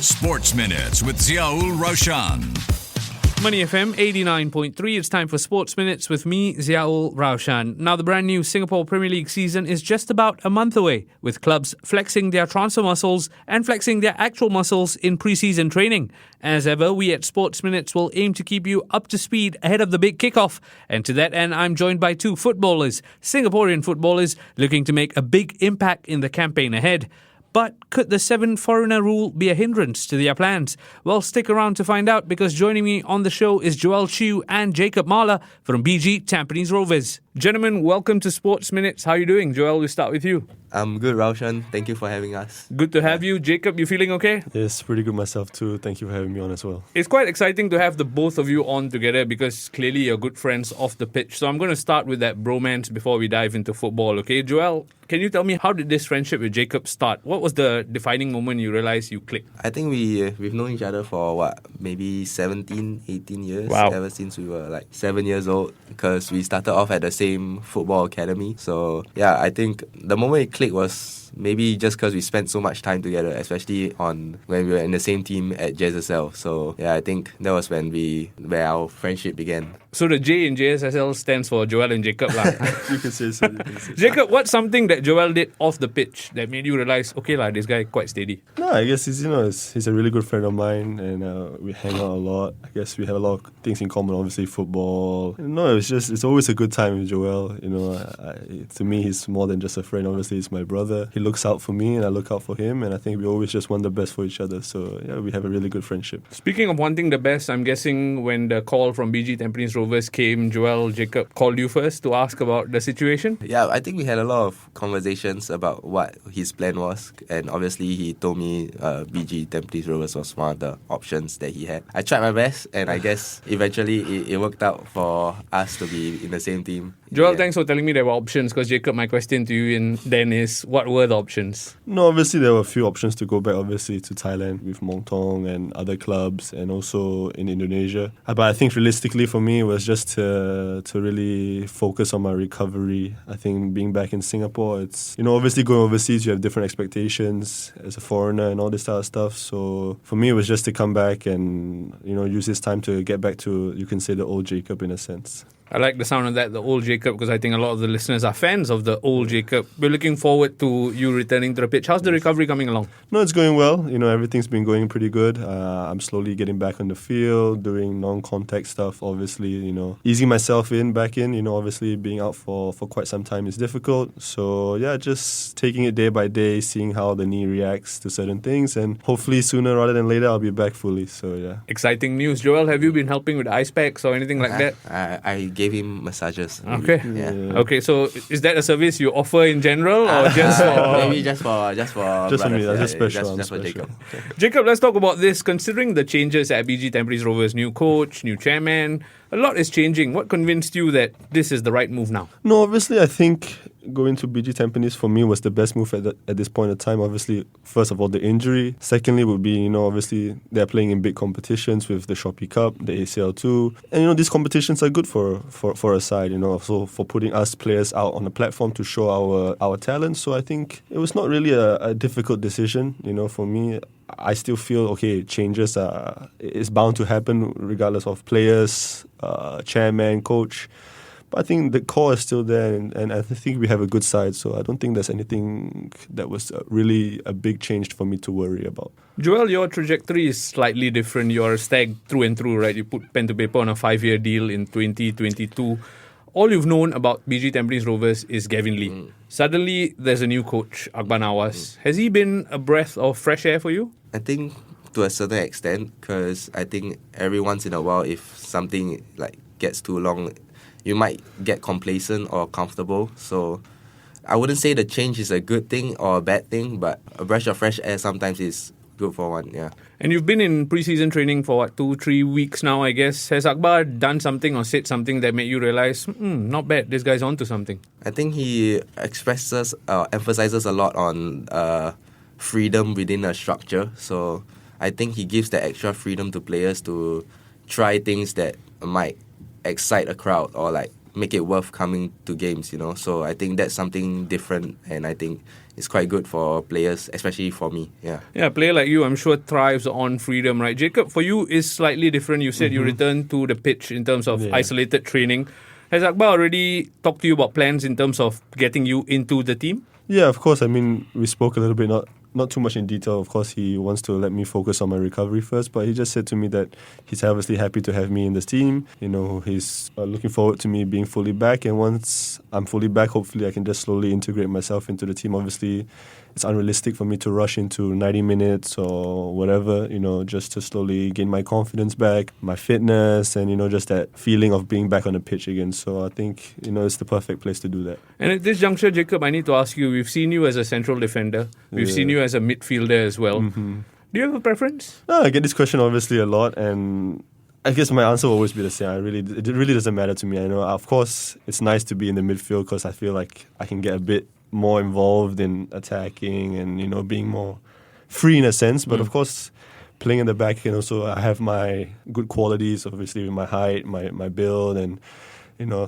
Sports Minutes with Ziaul Raushan. Money FM 89.3. It's time for Sports Minutes with me, Ziaul Raushan. Now, the brand new Singapore Premier League season is just about a month away, with clubs flexing their transfer muscles and flexing their actual muscles in pre-season training. As ever, we at Sports Minutes will aim to keep you up to speed ahead of the big kickoff. And to that end, I'm joined by two footballers, Singaporean footballers, looking to make a big impact in the campaign ahead. But could the 7-foreigner rule be a hindrance to their plans? Well, stick around to find out, because joining me on the show is Joel Chew and Jacob Mahler from BG Tampines Rovers. Gentlemen, welcome to Sports Minutes. How are you doing? Joel, we'll start with you. I'm good, Raushan. Thank you for having us. Good to have you. Jacob, you feeling okay? Yes, pretty good myself too. Thank you for having me on as well. It's quite exciting to have the both of you on together, because clearly you're good friends off the pitch. So I'm going to start with that bromance before we dive into football, okay? Joel, can you tell me, how did this friendship with Jacob start? What was the defining moment you realized you clicked? I think we've known each other for maybe 17, 18 years. Wow. Ever since we were 7 years old, because we started off at the same football academy. So yeah, I think the moment it clicked was maybe just because we spent so much time together, especially when we were in the same team at JSSL. So yeah, I think that was where our friendship began. So the J in JSSL stands for Joel and Jacob lah. You can say so. Jacob, what's something that Joel did off the pitch that made you realize, okay lah, this guy quite steady? No, I guess he's a really good friend of mine, and we hang out a lot. I guess we have a lot of things in common. Obviously, football. No, it's always a good time with Joel. To me, he's more than just a friend. Obviously, he's my brother. He looks out for me, and I look out for him, and I think we always just want the best for each other. So yeah, we have a really good friendship. Speaking of wanting the best, I'm guessing when the call from BG Tampines Rovers came, Joel, Jacob called you first to ask about the situation? Yeah, I think we had a lot of conversations about what his plan was, and obviously he told me BG Tampines Rovers was one of the options that he had. I tried my best, and I guess eventually it worked out for us to be in the same team. Joel, thanks for telling me there were options, because Jacob, my question to you then is, what were the options? No, obviously there were a few options to go back, obviously, to Thailand with Montong and other clubs, and also in Indonesia. But I think realistically for me, it was just to really focus on my recovery. I think being back in Singapore, it's, obviously going overseas, you have different expectations as a foreigner and all this type of stuff. So for me, it was just to come back and, use this time to get back to, you can say, the old Jacob in a sense. I like the sound of that, the old Jacob, because I think a lot of the listeners are fans of the old Jacob. We're looking forward to you returning to the pitch. How's the recovery coming along? No, it's going well. Everything's been going pretty good. I'm slowly getting back on the field, doing non-contact stuff, obviously, easing myself back in. Obviously being out for quite some time is difficult. So yeah, just taking it day by day, seeing how the knee reacts to certain things, and hopefully sooner rather than later, I'll be back fully. So yeah. Exciting news. Joel, have you been helping with ice packs or anything like that? I gave him massages. Okay. Yeah. Okay, so is that a service you offer in general, or just for... Maybe just for me, just special. Just for Jacob. Okay. Jacob, let's talk about this. Considering the changes at BG Tampines Rovers, new coach, new chairman, a lot is changing. What convinced you that this is the right move now? No, obviously, I think going to BG Tampines for me was the best move at this point in time. Obviously, first of all, the injury. Secondly, would be, obviously, they're playing in big competitions with the Shopee Cup, the ACL2. And, these competitions are good for a side, so for putting us players out on the platform to show our talent. So I think it was not really a difficult decision, for me. I still feel, okay, changes is bound to happen regardless of players, chairman, coach. But I think the core is still there, and I think we have a good side. So I don't think there's anything that was really a big change for me to worry about. Joel, your trajectory is slightly different. You're a stag through and through, right? You put pen to paper on a 5-year deal in 2022. All you've known about BG Tampines Rovers is Gavin Lee. Suddenly, there's a new coach, Akbar Nawas. Has he been a breath of fresh air for you? I think to a certain extent, because I think every once in a while, if something gets too long, you might get complacent or comfortable. So I wouldn't say the change is a good thing or a bad thing, but a breath of fresh air sometimes is good for one, yeah. And you've been in pre-season training for 2-3 weeks now, I guess. Has Akbar done something or said something that made you realize, not bad, this guy's onto something? I think he emphasizes a lot on freedom within a structure. So I think he gives the extra freedom to players to try things that might excite a crowd or make it worth coming to games, So I think that's something different, and I think it's quite good for players, especially for me. Yeah. Yeah, a player like you, I'm sure, thrives on freedom, right? Jacob, for you, is slightly different. You said you returned to the pitch in terms of isolated training. Has Akbar already talked to you about plans in terms of getting you into the team? Yeah, of course. I mean, we spoke a little bit, not too much in detail. Of course, he wants to let me focus on my recovery first, but he just said to me that he's obviously happy to have me in this team. He's looking forward to me being fully back, and once I'm fully back, hopefully I can just slowly integrate myself into the team. Obviously, it's unrealistic for me to rush into 90 minutes or whatever, just to slowly gain my confidence back, my fitness, and, just that feeling of being back on the pitch again. So I think, it's the perfect place to do that. And at this juncture, Jacob, I need to ask you, we've seen you as a central defender. We've seen you as a midfielder as well. Do you have a preference? No, I get this question obviously a lot, and I guess my answer will always be the same. It really doesn't matter to me. I know, of course, it's nice to be in the midfield because I feel like I can get a bit more involved in attacking and, being more free in a sense. But of course, playing in the back, so I have my good qualities, obviously, with my height, my build, and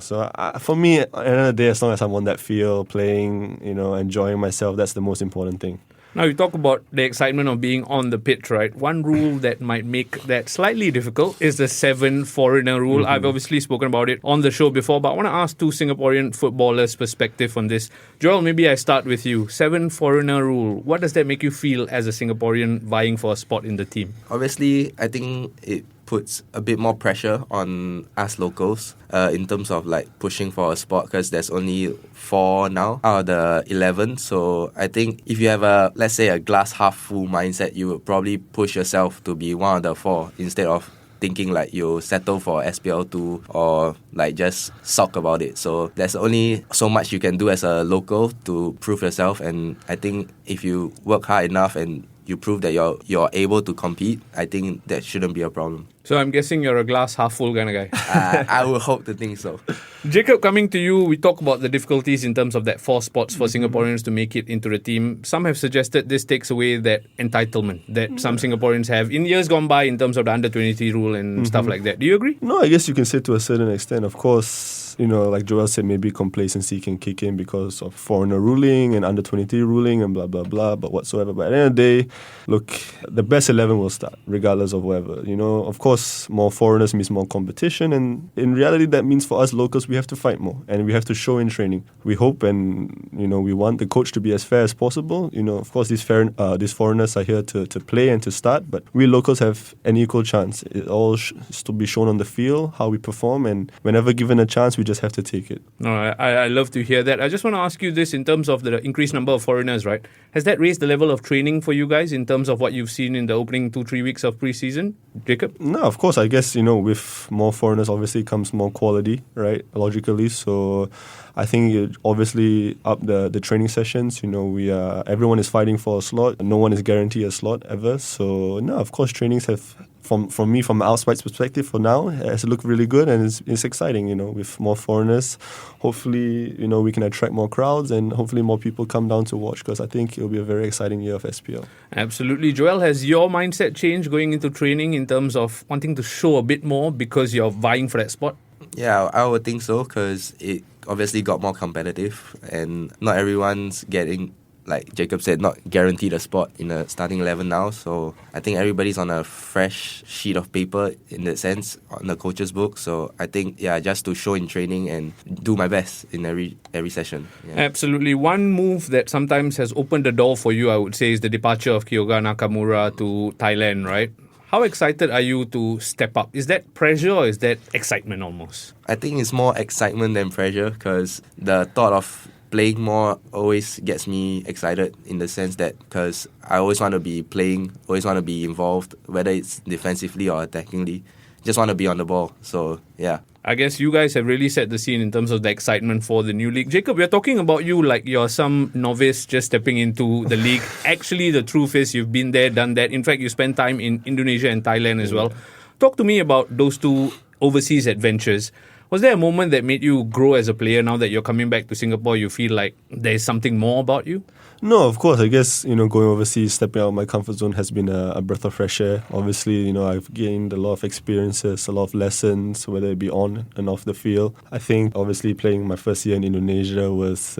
so for me, at the end of the day, as long as I'm on that field, playing, enjoying myself, that's the most important thing. Now, you talk about the excitement of being on the pitch, right? One rule that might make that slightly difficult is the 7 foreigner rule. I've obviously spoken about it on the show before, but I want to ask 2 Singaporean footballers' perspective on this. Joel, maybe I start with you. 7 foreigner rule. What does that make you feel as a Singaporean vying for a spot in the team? Obviously, I think it puts a bit more pressure on us locals in terms of pushing for a spot, because there's only 4 now out of the 11. So I think if you have let's say a glass half full mindset, you would probably push yourself to be one of the 4 instead of thinking you settle for SPL2 or just sulk about it. So there's only so much you can do as a local to prove yourself, and I think if you work hard enough and you prove that you're able to compete, I think that shouldn't be a problem. So I'm guessing you're a glass half full kind of guy. I would hope to think so. Jacob, coming to you, we talk about the difficulties in terms of that 4 spots for Singaporeans to make it into the team. Some have suggested this takes away that entitlement that some Singaporeans have in years gone by in terms of the under-23 rule and stuff like that. Do you agree? No, I guess you can say to a certain extent. Of course, like Joel said, maybe complacency can kick in because of foreigner ruling and under-23 ruling and blah, blah, blah, but whatsoever. But at the end of the day, look, the best 11 will start, regardless of whatever. Of course, more foreigners means more competition, and in reality, that means for us locals, we have to fight more, and we have to show in training. We hope and, we want the coach to be as fair as possible. Of course, these foreigners are here to play and to start, but we locals have an equal chance. It all is to be shown on the field, how we perform, and whenever given a chance, we just have to take it. No, I love to hear that. I just want to ask you this in terms of the increased number of foreigners, right? Has that raised the level of training for you guys in terms of what you've seen in the opening 2-3 weeks of pre-season? Jacob? No, of course. I guess, with more foreigners, obviously comes more quality, right? Logically. So I think it obviously up the training sessions. Everyone is fighting for a slot. No one is guaranteed a slot ever. So, no, of course, trainings have, from an outside's perspective for now, has looked really good, and it's exciting, with more foreigners. Hopefully, we can attract more crowds, and hopefully more people come down to watch, because I think it'll be a very exciting year of SPL. Absolutely. Joel, has your mindset changed going into training in terms of wanting to show a bit more because you're vying for that spot? Yeah, I would think so, because it obviously got more competitive, and not everyone's getting, like Jacob said, not guaranteed a spot in the starting 11 now. So I think everybody's on a fresh sheet of paper in that sense on the coach's book. So I think, just to show in training and do my best in every session. Yeah. Absolutely. One move that sometimes has opened the door for you, I would say, is the departure of Kyoga Nakamura to Thailand, right? How excited are you to step up? Is that pressure or is that excitement almost? I think it's more excitement than pressure, because the thought of playing more always gets me excited, in the sense that because I always want to be playing, always want to be involved, whether it's defensively or attackingly. Just want to be on the ball. So, yeah. I guess you guys have really set the scene in terms of the excitement for the new league. Jacob, we're talking about you like you're some novice just stepping into the league. Actually, the truth is you've been there, done that. In fact, you spent time in Indonesia and Thailand as well. Talk to me about those 2 overseas adventures. Was there a moment that made you grow as a player? Now that you're coming back to Singapore, you feel like there's something more about you? No, of course. I guess, going overseas, stepping out of my comfort zone has been a breath of fresh air. Obviously, I've gained a lot of experiences, a lot of lessons, whether it be on and off the field. I think, obviously, playing my first year in Indonesia was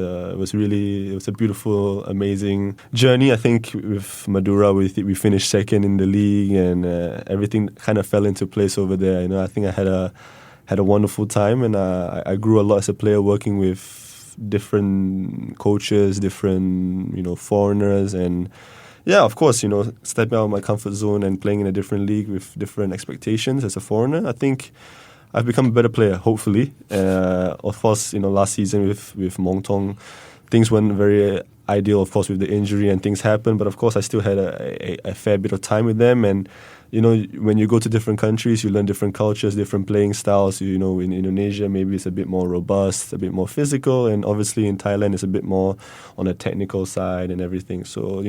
really, it was a beautiful, amazing journey. I think with Madura, we finished second in the league, and everything kind of fell into place over there. I think I had a wonderful time, and I grew a lot as a player, working with different coaches, different foreigners, and yeah, of course, stepping out of my comfort zone and playing in a different league with different expectations as a foreigner. I think I've become a better player, hopefully. Of course, last season with Mongtong, things weren't very ideal, of course, with the injury and things happened, but of course I still had a fair bit of time with them. And when you go to different countries, you learn different cultures, different playing styles. In Indonesia, maybe it's a bit more robust, a bit more physical, and obviously in Thailand, it's a bit more on the technical side and everything. So,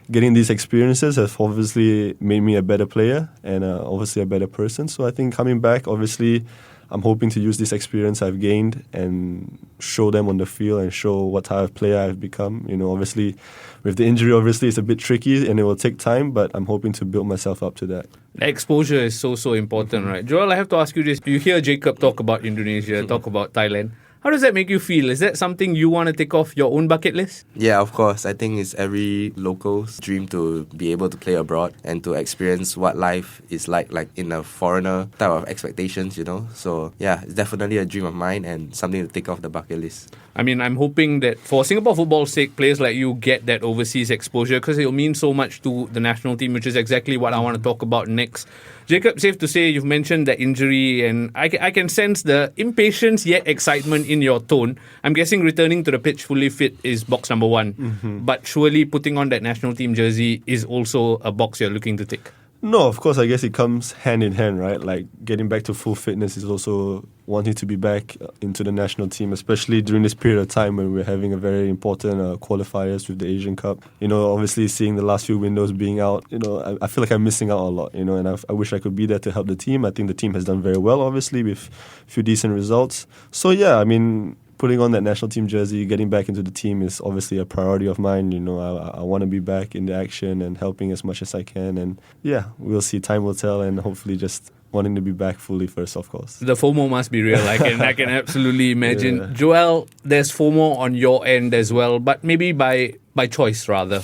getting these experiences have obviously made me a better player and obviously a better person. So I think coming back, obviously, I'm hoping to use this experience I've gained and show them on the field and show what type of player I've become. Obviously, with the injury, it's a bit tricky and it will take time, but I'm hoping to build myself up to that. The exposure is so important, right? Joel, I have to ask you this. You hear Jacob talk about Indonesia, talk about Thailand. How does that make you feel? Is that something you want to take off your own bucket list? Yeah, of course. I think it's every local's dream to be able to play abroad and to experience what life is like in a foreigner type of expectations, So, yeah, it's definitely a dream of mine and something to take off the bucket list. I mean, I'm hoping that for Singapore football's sake, players like you get that overseas exposure because it'll mean so much to the national team, which is exactly what I want to talk about next. Jacob, safe to say you've mentioned the injury, and I can sense the impatience yet excitement in your tone. I'm guessing returning to the pitch fully fit is box number one, but surely putting on that national team jersey is also a box you're looking to tick. No, of course, I guess it comes hand in hand, right? Like getting back to full fitness is also wanting to be back into the national team, especially during this period of time when we're having a very important qualifiers with the Asian Cup. Obviously seeing the last few windows being out, I feel like I'm missing out a lot, and I wish I could be there to help the team. I think the team has done very well, obviously, with a few decent results. So yeah, I mean, putting on that national team jersey, getting back into the team is obviously a priority of mine. I want to be back in the action and helping as much as I can. And yeah, we'll see. Time will tell, and hopefully just wanting to be back fully first, of course. The FOMO must be real. I can absolutely imagine. Yeah. Joel, there's FOMO on your end as well, but maybe by choice rather.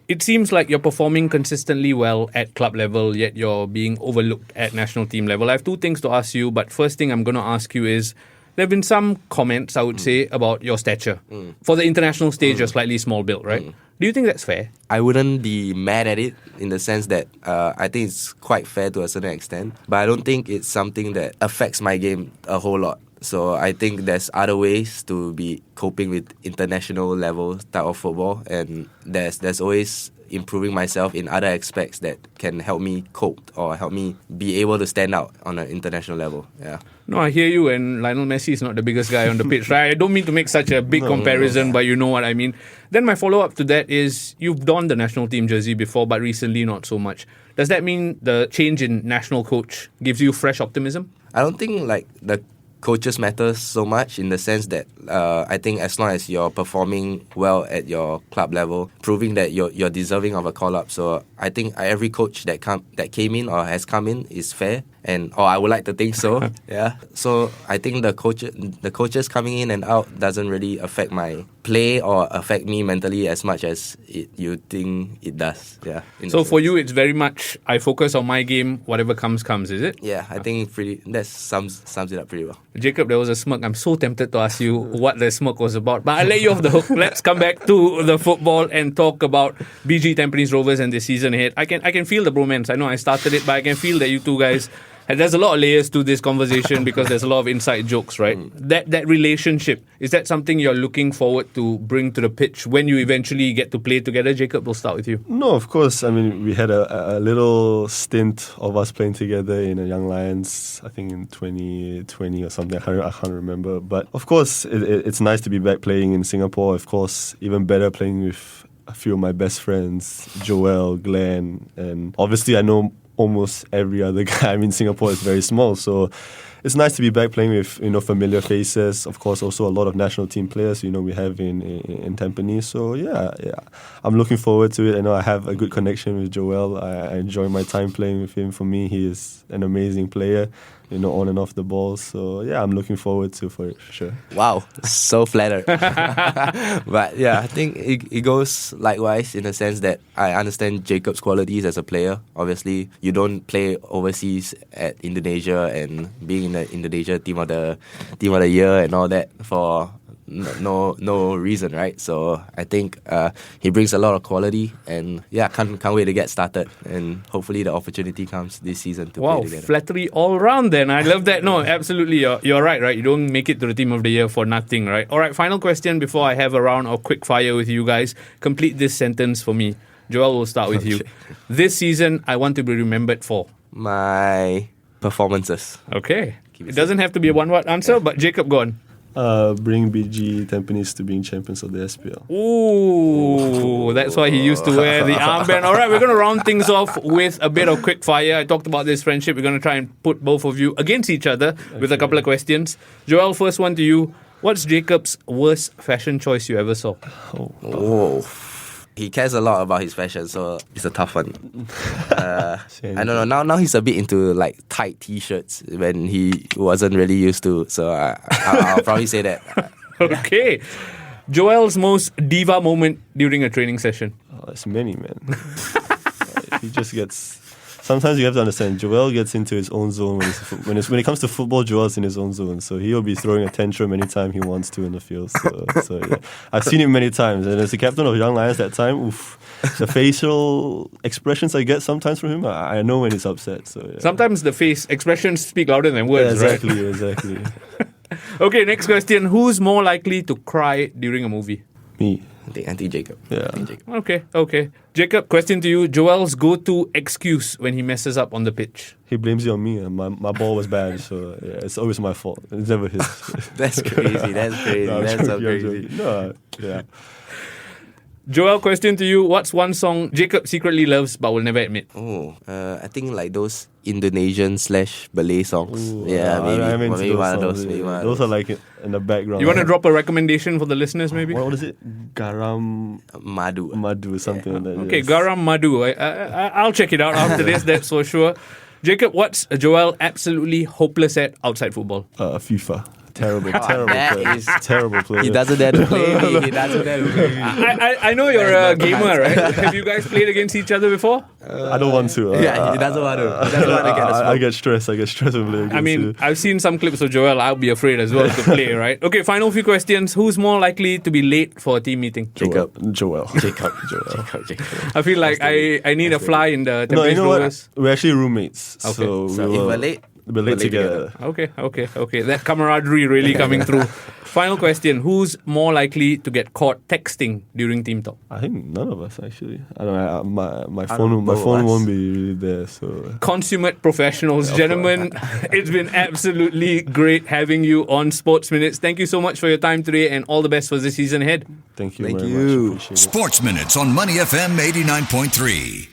It seems like you're performing consistently well at club level, yet you're being overlooked at national team level. I have two things to ask you, but first thing I'm going to ask you is, there have been some comments, I would say, about your stature. For the international stage, you're slightly small built, right? Do you think that's fair? I wouldn't be mad at it in the sense that I think it's quite fair to a certain extent, but I don't think it's something that affects my game a whole lot. So I think there's other ways to be coping with international level type of football, and there's always improving myself in other aspects that can help me cope or help me be able to stand out on an international level. Yeah. No, I hear you, and Lionel Messi is not the biggest guy on the pitch, right? I don't mean to make such a big comparison, but you know what I mean. Then my follow-up to that is, you've donned the national team jersey before, but recently not so much. Does that mean the change in national coach gives you fresh optimism? I don't think the coaches matters so much in the sense that I think as long as you're performing well at your club level, proving that you're deserving of a call-up. So I think every coach that came in or has come in is fair, or I would like to think so. Yeah. So I think the coaches coming in and out doesn't really affect my play or affect me mentally as much as you think it does. Yeah. So for you, it's very much, I focus on my game, whatever comes, is it? Yeah, I think that sums it up pretty well. Jacob, there was a smirk. I'm so tempted to ask you what the smirk was about, but I'll let you off the hook. Let's come back to the football and talk about BG Tampines Rovers and the season ahead. I can feel the bromance. I know I started it, but I can feel that you two guys, and there's a lot of layers to this conversation because there's a lot of inside jokes, right? That relationship, is that something you're looking forward to bring to the pitch when you eventually get to play together? Jacob, we'll start with you. No, of course. I mean, we had a little stint of us playing together in a Young Lions, I think in 2020 or something. I can't remember. But of course, it's nice to be back playing in Singapore. Of course, even better playing with a few of my best friends, Joel, Glenn, and obviously I know almost every other guy. I mean, Singapore is very small, so it's nice to be back playing with familiar faces. Of course, also a lot of national team players we have in Tampines. So yeah, I'm looking forward to it. I know I have a good connection with Joel. I enjoy my time playing with him. For me, he is an amazing player, on and off the ball. So yeah, I'm looking forward to it for sure. Wow, so flattered. But yeah, I think it goes likewise in the sense that I understand Jacob's qualities as a player. Obviously, you don't play overseas at Indonesia and being in the Indonesia team of the year and all that for no reason, right? So I think he brings a lot of quality, and yeah, can't wait to get started, and hopefully the opportunity comes this season to play together. Flattery all round then. I love that. No, absolutely, you're right? You don't make it to the team of the year for nothing, right? All right, final question before I have a round of quick fire with you guys. Complete this sentence for me. Joel, will start with you. This season, I want to be remembered for my performances. Okay. It doesn't have to be a one-word answer, but Jacob, go on. Bring BG Tampines to being champions of the SPL. Ooh, that's why he used to wear the armband. All right, we're going to round things off with a bit of quick fire. I talked about this friendship. We're going to try and put both of you against each other with a couple of questions. Joel, first one to you. What's Jacob's worst fashion choice you ever saw? Oh. He cares a lot about his fashion, so it's a tough one. I don't know. Now he's a bit into like tight t-shirts when he wasn't really used to. So I'll probably say that. Okay. Joel's most diva moment during a training session? Oh, it's many, man. He just gets... Sometimes you have to understand, Joel gets into his own zone when it comes to football. Joel's in his own zone, so he'll be throwing a tantrum anytime he wants to in the field. So yeah. I've seen it many times, and as the captain of Young Lions that time, the facial expressions I get sometimes from him, I know when he's upset. So yeah. Sometimes the face expressions speak louder than words, exactly. Okay, next question. Who's more likely to cry during a movie? Me. I think Jacob. Yeah. Okay. Jacob, question to you. Joel's go-to excuse when he messes up on the pitch? He blames it on me. My ball was bad, so yeah, it's always my fault. It's never his. That's crazy. No, that's so crazy. No, yeah. Joel, question to you. What's one song Jacob secretly loves but will never admit? I think like those Indonesian/Malay songs. Ooh, maybe one of those. Those are like in the background. You want to drop a recommendation for the listeners, maybe? What is it? Garam Madu, something like that. Okay, yes. Garam Madu. I'll check it out after this, that's for sure. Jacob, what's Joel absolutely hopeless at outside football? FIFA. Terrible player. He doesn't dare to play. I know you're a gamer, right? Have you guys played against each other before? I don't want to. He doesn't want to. He doesn't want to get I get stressed when playing against you. I've seen some clips of Joel. I'll be afraid as well to play, right? Okay, final few questions. Who's more likely to be late for a team meeting? Joel. Jacob. I feel like I need a fly in the Tampines Rovers. We're actually roommates. Okay. So if we're late, we're late together. Okay. That camaraderie really coming through. Final question. Who's more likely to get caught texting during team talk? I think none of us, actually. I don't know. My phone won't be really there. So consummate professionals. Gentlemen, it's been absolutely great having you on Sports Minutes. Thank you so much for your time today, and all the best for the season ahead. Thank you very much. Appreciate it. Sports Minutes on Money FM 89.3.